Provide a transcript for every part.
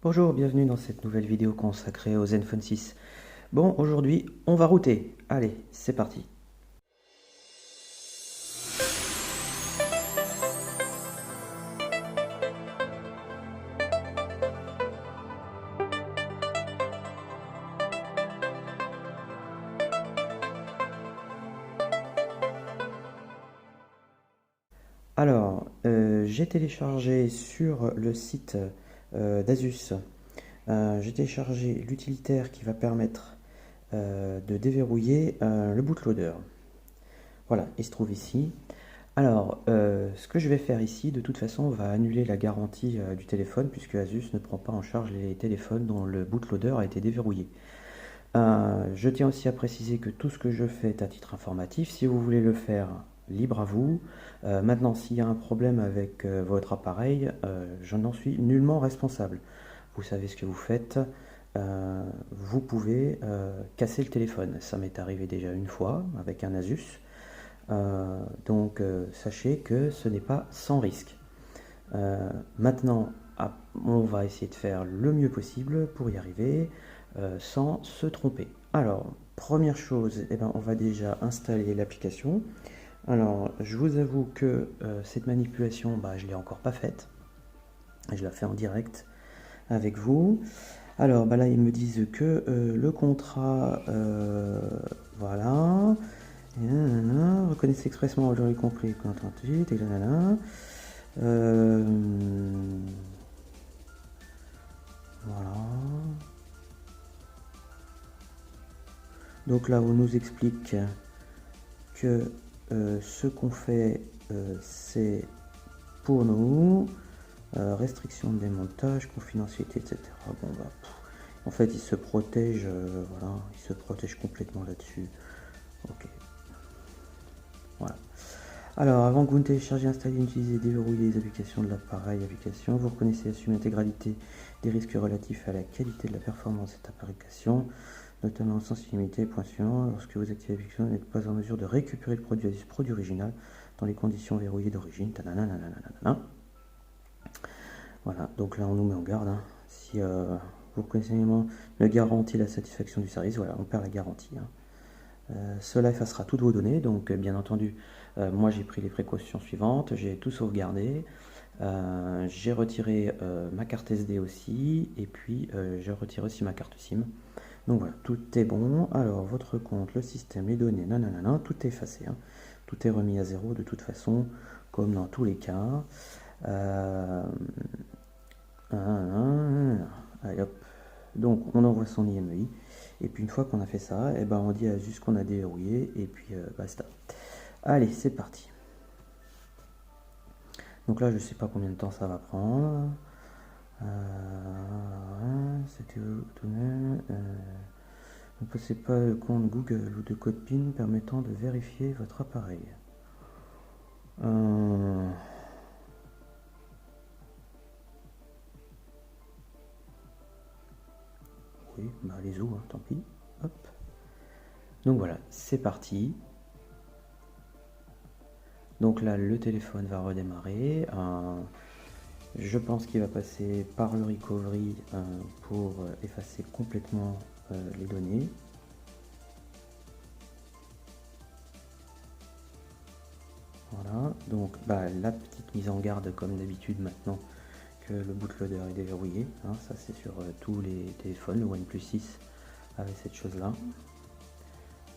Bonjour, bienvenue dans cette nouvelle vidéo consacrée au Zenfone 6. Bon, aujourd'hui, on va router. Allez, c'est parti. Alors, j'ai téléchargé sur le site d'Asus, j'ai téléchargé l'utilitaire qui va permettre de déverrouiller le bootloader. Voilà, il se trouve ici. Alors, ce que je vais faire ici, de toute façon, on va annuler la garantie du téléphone puisque Asus ne prend pas en charge les téléphones dont le bootloader a été déverrouillé. Je tiens aussi à préciser que tout ce que je fais est à titre informatif. Si vous voulez le faire, libre à vous. Maintenant, s'il y a un problème avec votre appareil, je n'en suis nullement responsable. Vous savez ce que vous faites. Vous pouvez casser le téléphone. Ça m'est arrivé déjà une fois avec un Asus. Donc sachez que ce n'est pas sans risque. Maintenant, on va essayer de faire le mieux possible pour y arriver sans se tromper. Alors, première chose, eh ben, on va déjà installer l'application. Alors, je vous avoue que cette manipulation, je ne l'ai encore pas faite. Je la fais en direct avec vous. Alors, là, ils me disent que le contrat, voilà. Et nanana, reconnaissez expressement aujourd'hui compris, contrat 38, et nanana. Voilà. Donc là, on nous explique que ce qu'on fait, c'est pour nous, restriction de démontage, confidentialité, etc. Bon, en fait, il se protège, voilà, il se protège complètement là-dessus. Ok. Voilà. Alors, avant que vous ne téléchargez, installez, utilisez, déverrouillez les applications de l'appareil application, vous reconnaissez et assumez l'intégralité des risques relatifs à la qualité de la performance de cette application, notamment au sens illimité, point suivant, lorsque vous activez l'application, vous n'êtes pas en mesure de récupérer le produit original dans les conditions verrouillées d'origine. Voilà, donc là on nous met en garde. Hein. Si vous reconnaissez ne garantit la satisfaction du service, voilà, on perd la garantie. Hein. Cela effacera toutes vos données, donc bien entendu, moi j'ai pris les précautions suivantes, j'ai tout sauvegardé, j'ai retiré ma carte SD aussi, et puis j'ai retiré aussi ma carte SIM. Donc voilà, tout est bon. Alors votre compte, le système, les données, nanana, tout est effacé, hein. Tout est remis à zéro de toute façon, comme dans tous les cas. Allez hop. Donc on envoie son IMEI. Et puis une fois qu'on a fait ça, et on dit à juste qu'on a déverrouillé et puis basta. Allez, c'est parti. Donc là, je sais pas combien de temps ça va prendre. C'était ne possédez pas le compte Google ou de code PIN permettant de vérifier votre appareil. Oui, les os, hein, tant pis. Hop. Donc voilà, c'est parti. Donc là, le téléphone va redémarrer. Je pense qu'il va passer par le recovery pour effacer complètement les données. Voilà, donc la petite mise en garde comme d'habitude maintenant que le bootloader est déverrouillé. Hein, ça c'est sur tous les téléphones, le OnePlus 6 avait cette chose là.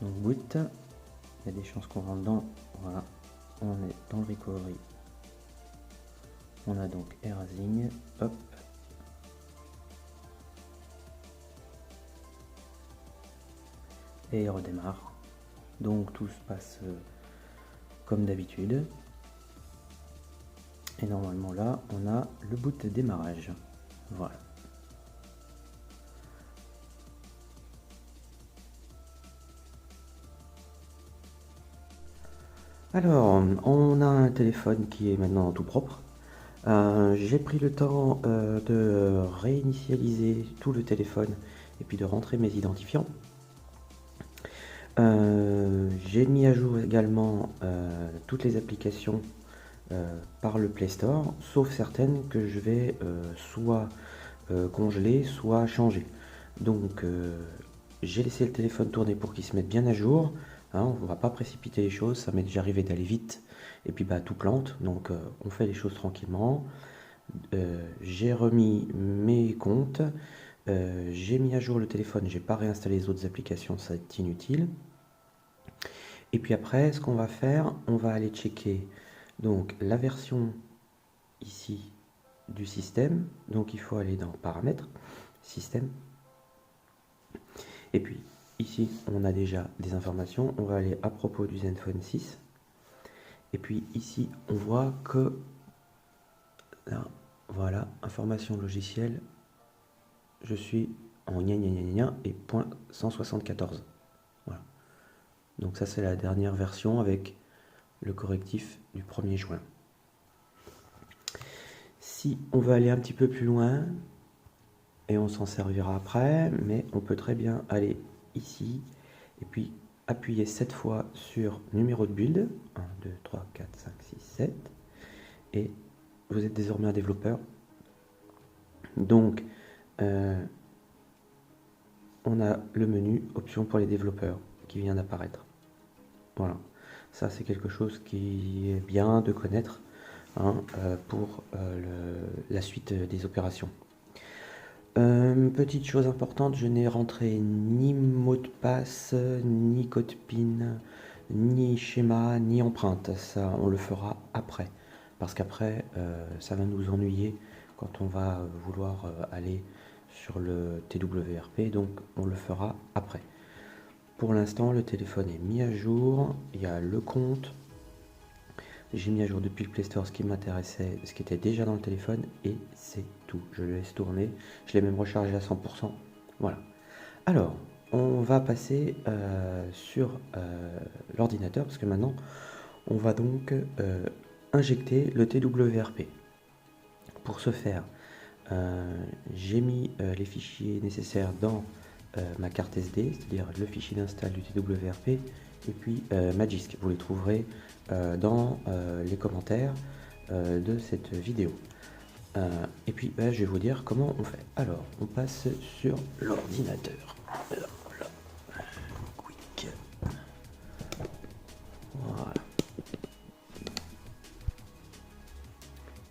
Donc boot, il y a des chances qu'on rentre dans, voilà, on est dans le recovery. On a donc erasing, hop. Et il redémarre. Donc tout se passe comme d'habitude. Et normalement là, on a le boot de démarrage. Voilà. Alors, on a un téléphone qui est maintenant tout propre. J'ai pris le temps de réinitialiser tout le téléphone et puis de rentrer mes identifiants. J'ai mis à jour également toutes les applications par le Play Store, sauf certaines que je vais soit congelé, soit changé. Donc j'ai laissé le téléphone tourner pour qu'il se mette bien à jour. Hein, on ne va pas précipiter les choses, ça m'est déjà arrivé d'aller vite et puis bah tout plante. Donc on fait les choses tranquillement. J'ai remis mes comptes, j'ai mis à jour le téléphone, j'ai pas réinstallé les autres applications, ça va être inutile. Et puis après, ce qu'on va faire, on va aller checker donc la version ici du système. Donc il faut aller dans paramètres, système. Et puis ici, on a déjà des informations. On va aller à propos du Zenfone 6. Et puis ici, on voit que là, voilà, information logicielle. Je suis en gna gna gna gna et point 174. Voilà. Donc ça, c'est la dernière version avec le correctif du 1er juin. Si on veut aller un petit peu plus loin, et on s'en servira après, mais on peut très bien aller ici, et puis appuyer 7 fois sur numéro de build, 1, 2, 3, 4, 5, 6, 7, et vous êtes désormais un développeur. Donc, on a le menu options pour les développeurs qui vient d'apparaître. Voilà, ça c'est quelque chose qui est bien de connaître hein, pour la suite des opérations. Petite chose importante, je n'ai rentré ni mot de passe, ni code PIN, ni schéma, ni empreinte. Ça, on le fera après. Parce qu'après, ça va nous ennuyer quand on va vouloir aller sur le TWRP. Donc, on le fera après. Pour l'instant, le téléphone est mis à jour. Il y a le compte. J'ai mis à jour depuis le Play Store ce qui m'intéressait, ce qui était déjà dans le téléphone, et c'est tout. Je le laisse tourner. Je l'ai même rechargé à 100%. Voilà. Alors, on va passer sur l'ordinateur, parce que maintenant, on va donc injecter le TWRP. Pour ce faire, j'ai mis les fichiers nécessaires dans ma carte SD, c'est-à-dire le fichier d'install du TWRP, et puis Magisk. Vous les trouverez dans les commentaires de cette vidéo. Et puis je vais vous dire comment on fait. Alors, on passe sur l'ordinateur. Voilà. Quick. Voilà.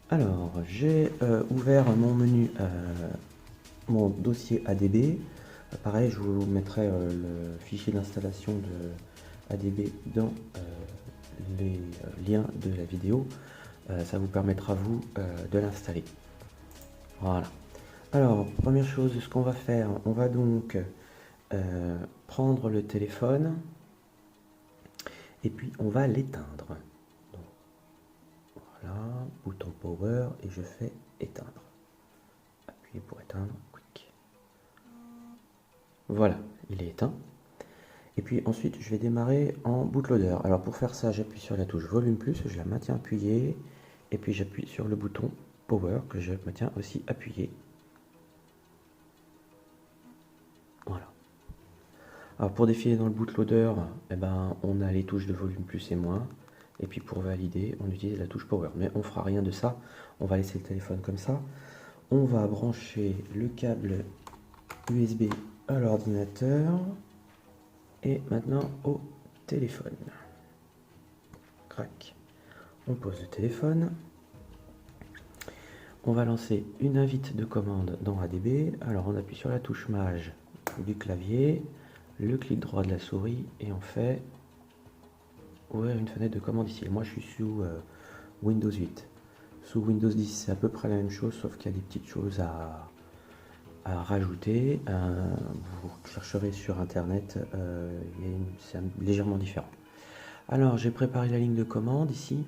Alors, j'ai ouvert mon menu, mon dossier ADB. Pareil, je vous mettrai le fichier d'installation de ADB dans les liens de la vidéo. Ça vous permettra vous de l'installer. Voilà. Alors, première chose, ce qu'on va faire, on va donc prendre le téléphone et puis on va l'éteindre. Voilà, bouton power et je fais éteindre. Appuyez pour éteindre, quick. Voilà, il est éteint. Et puis ensuite, je vais démarrer en bootloader. Alors pour faire ça, j'appuie sur la touche volume plus, je la maintiens appuyée. Et puis j'appuie sur le bouton power que je maintiens aussi appuyé. Voilà. Alors pour défiler dans le bootloader, eh ben, on a les touches de volume plus et moins. Et puis pour valider, on utilise la touche power. Mais on fera rien de ça. On va laisser le téléphone comme ça. On va brancher le câble USB à l'ordinateur. Et maintenant au téléphone. Crac. On pose le téléphone. On va lancer une invite de commande dans ADB. Alors on appuie sur la touche Maj du clavier, le clic droit de la souris et on fait ouvrir une fenêtre de commande ici. Moi je suis sous Windows 8. Sous Windows 10 c'est à peu près la même chose sauf qu'il y a des petites choses à rajouter. Vous chercherez sur internet, c'est légèrement différent. Alors j'ai préparé la ligne de commande ici.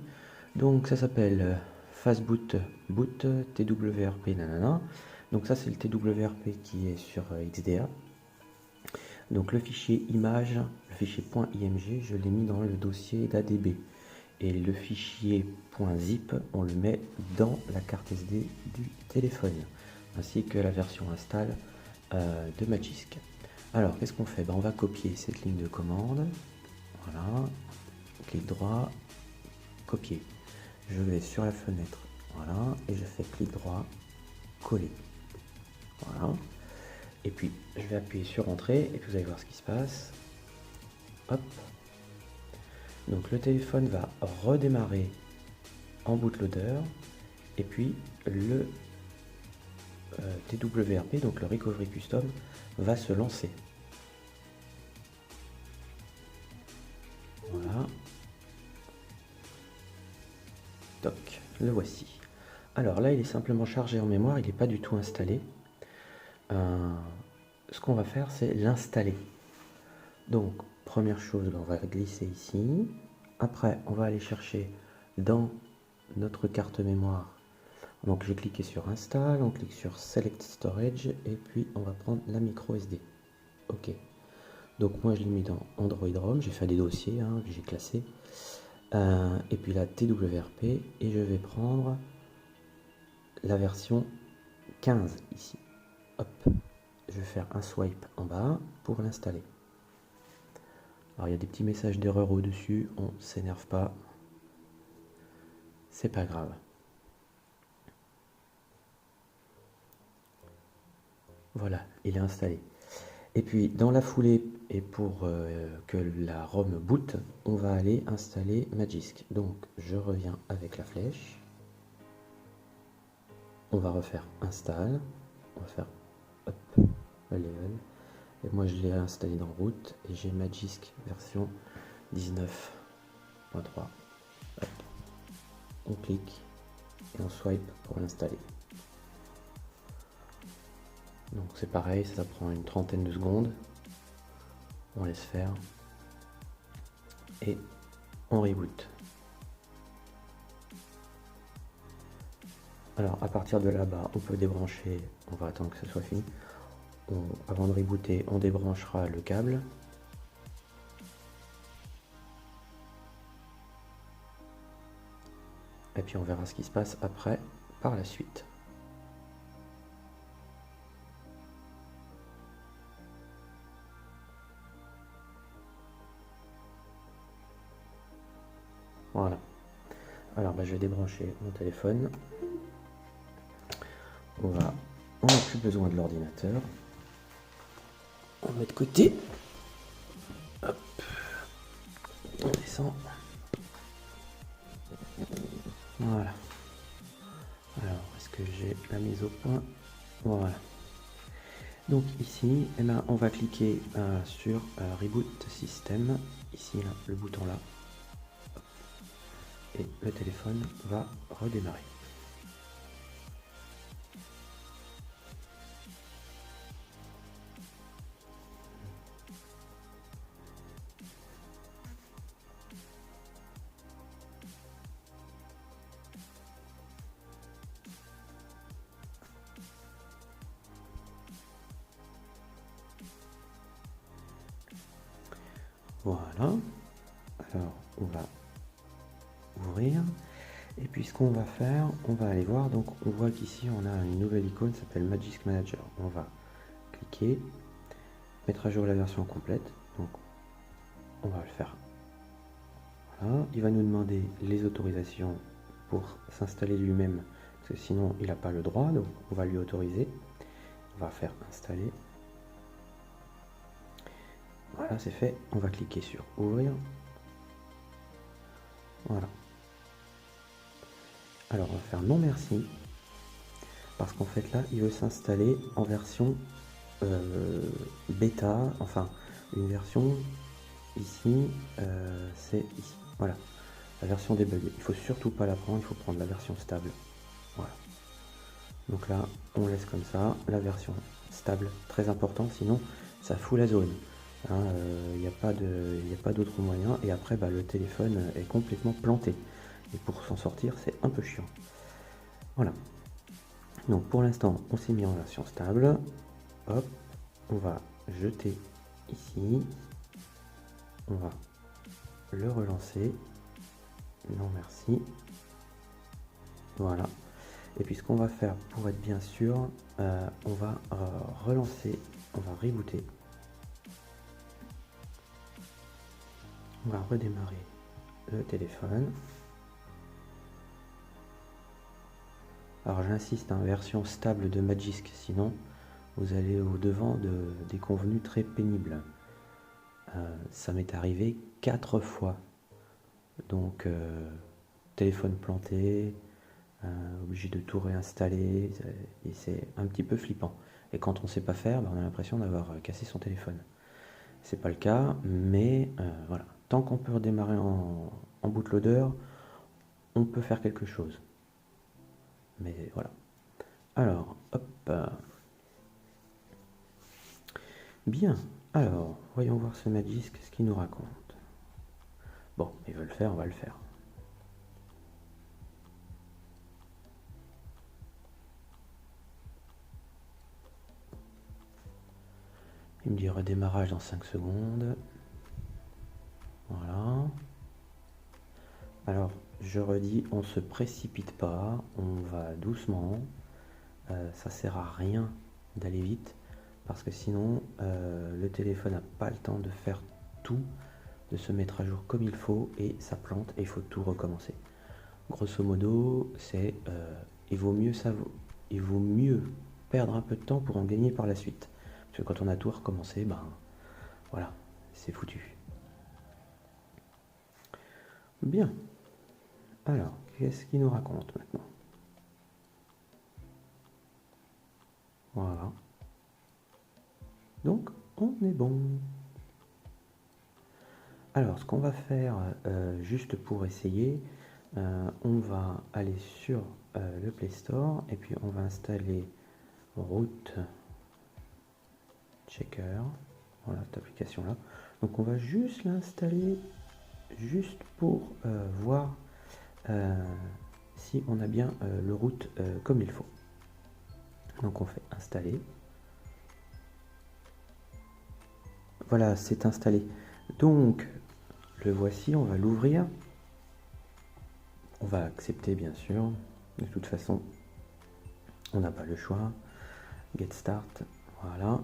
Donc ça s'appelle Fastboot boot TWRP nanana. Donc ça c'est le TWRP qui est sur XDA. Donc le fichier image, le fichier .img, je l'ai mis dans le dossier d'ADB. Et le fichier .zip, on le met dans la carte SD du téléphone, ainsi que la version install de Magisk. Alors qu'est-ce qu'on fait? On va copier cette ligne de commande. Voilà, clic droit, copier. Je vais sur la fenêtre, voilà, et je fais clic droit, coller. Voilà. Et puis je vais appuyer sur entrée et puis vous allez voir ce qui se passe. Hop. Donc le téléphone va redémarrer en bootloader et puis le TWRP, donc le Recovery Custom, va se lancer. Voilà. Toc, le voici. Alors là, il est simplement chargé en mémoire, il n'est pas du tout installé. Ce qu'on va faire, c'est l'installer. Donc, première chose, on va glisser ici. Après, on va aller chercher dans notre carte mémoire. Donc, j'ai cliqué sur Install, on clique sur Select Storage et puis on va prendre la micro SD. Ok. Donc, moi, je l'ai mis dans Android ROM. J'ai fait des dossiers que j'ai classés. Et puis la TWRP et je vais prendre la version 15 ici. Hop. Je vais faire un swipe en bas pour l'installer. Alors il y a des petits messages d'erreur au-dessus, on s'énerve pas, c'est pas grave. Voilà, il est installé. Et puis dans la foulée, et pour que la ROM boot, on va aller installer Magisk. Donc je reviens avec la flèche, on va refaire install, on va faire hop, le level. Et moi je l'ai installé dans route et j'ai Magisk version 19.3. On clique et on swipe pour l'installer. Donc c'est pareil, ça prend une trentaine de secondes. On laisse faire et on reboot. Alors à partir de là-bas, on peut débrancher, on va attendre que ce soit fini. Avant de rebooter, on débranchera le câble. Et puis on verra ce qui se passe après, par la suite. Voilà. Alors je vais débrancher mon téléphone. On n'a plus besoin de l'ordinateur. On met de côté. Hop. On descend. Voilà. Alors, est-ce que j'ai la mise au point? Voilà. Donc ici, eh ben, on va cliquer sur Reboot System. Ici, là, le bouton là. Et le téléphone va redémarrer. Voilà. Alors, on va ouvrir. Et puis ce qu'on va faire, on va aller voir. Donc on voit qu'ici on a une nouvelle icône qui s'appelle Magisk Manager. On va cliquer, mettre à jour la version complète. Donc on va le faire. Voilà. Il va nous demander les autorisations pour s'installer lui-même, parce que sinon il n'a pas le droit. Donc on va lui autoriser. On va faire installer. Voilà, c'est fait. On va cliquer sur ouvrir. Voilà. Alors on va faire non merci, parce qu'en fait là il veut s'installer en version bêta, enfin une version ici, c'est ici, voilà, la version débuggée. Il faut surtout pas la prendre, il faut prendre la version stable. Voilà. Donc là on laisse comme ça, la version stable, très important, sinon ça fout la zone. Il n'y a pas d'autre moyen, et après le téléphone est complètement planté. Et pour s'en sortir, c'est un peu chiant. Voilà. Donc pour l'instant, on s'est mis en version stable. Hop, on va jeter ici. On va le relancer. Non, merci. Voilà. Et puis ce qu'on va faire pour être bien sûr, on va relancer, on va rebooter. On va redémarrer le téléphone. Alors j'insiste, version stable de Magisk, sinon vous allez au-devant de déconvenues très pénibles. Ça m'est arrivé 4 fois. Donc, téléphone planté, obligé de tout réinstaller, et c'est un petit peu flippant. Et quand on ne sait pas faire, on a l'impression d'avoir cassé son téléphone. C'est pas le cas, mais voilà. Tant qu'on peut redémarrer en bootloader, on peut faire quelque chose. Mais voilà. Alors, hop. Bien. Alors, voyons voir ce Magisk, ce qu'il nous raconte. Bon, il veut le faire, on va le faire. Il me dit redémarrage dans 5 secondes. Voilà. Alors, je redis, on ne se précipite pas, on va doucement. Ça sert à rien d'aller vite parce que sinon le téléphone n'a pas le temps de faire tout, de se mettre à jour comme il faut et ça plante et il faut tout recommencer. Grosso modo, c'est il vaut mieux perdre un peu de temps pour en gagner par la suite. Parce que quand on a tout recommencé, ben voilà, c'est foutu. Bien. Alors, qu'est-ce qu'il nous raconte maintenant? Voilà. Donc, on est bon. Alors, ce qu'on va faire, juste pour essayer, on va aller sur le Play Store et puis on va installer Route Checker. Voilà, cette application-là. Donc, on va juste l'installer, juste pour voir si on a bien le route comme il faut. Donc, on fait installer. Voilà, c'est installé. Donc, le voici, on va l'ouvrir. On va accepter, bien sûr. De toute façon, on n'a pas le choix. Get Start, voilà.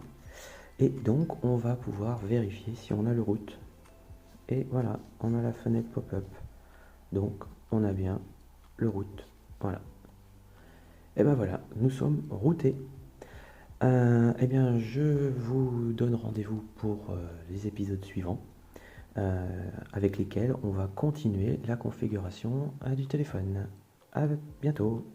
Et donc, on va pouvoir vérifier si on a le route. Et voilà, on a la fenêtre pop-up. Donc, on a bien le route. Voilà. Et ben voilà, nous sommes routés. Eh bien, je vous donne rendez-vous pour les épisodes suivants, avec lesquels on va continuer la configuration du téléphone. À bientôt.